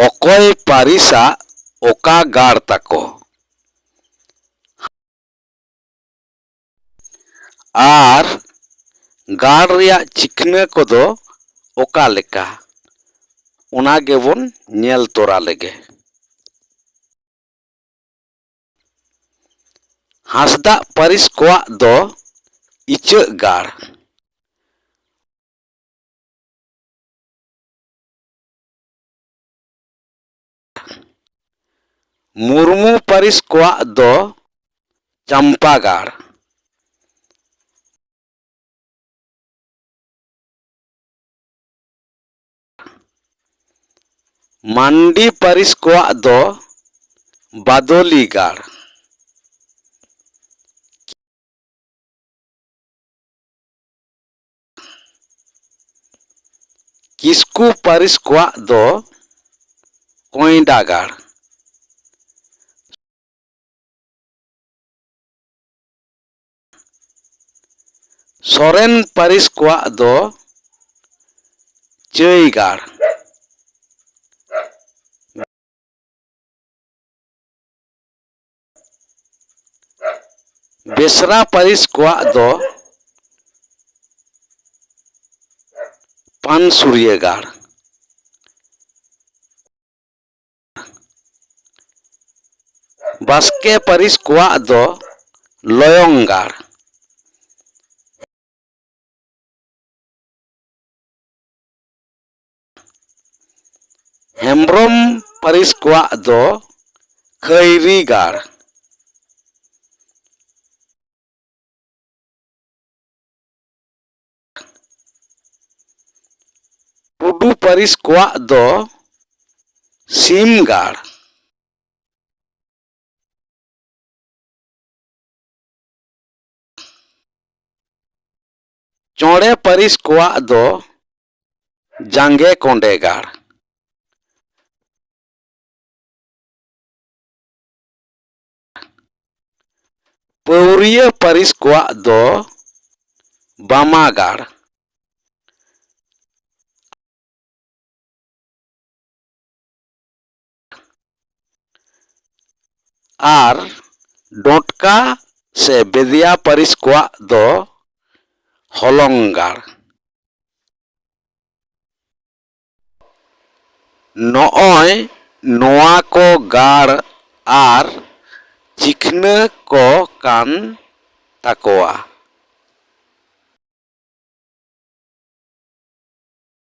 অকয় পারিসা ওকা গাড় তাকো আর গাড় রিয়া চিকনা কদো ওকা লেকা ওনা গেবন নেল তোরা লেগে। হাঁসদা পারিস কোয়াক दो इचाक गाड़ मुर्मू पारिस कोआक दो चंपा गाड़ मांडी पारिस कोआक दो बादोली गाड़ किस्कू पारिस कोआक दो कोयडा गाड़ सोरेन पारिस कोआक दो चई गाड़ बेसरा पारिस कोआक दो पानसुरिया गाड़ बास्के पारिस कोआक दो लयंग गाड़ हेम्ब्रम पारिस कोआक दो खैरी गाड़ टुडू पारिस कोआक दो सीम गाड़ चौड़े पारिस कोआक दो जांगे कोंडे गाड़ पौरिया पारिस कोआक दो बामा गाड़ आर डोटका से बेदिया पारिस कोआक दो हलंग गाड़ नॉय नोआ को गाड़ आर चिकना को कान ताकोआ।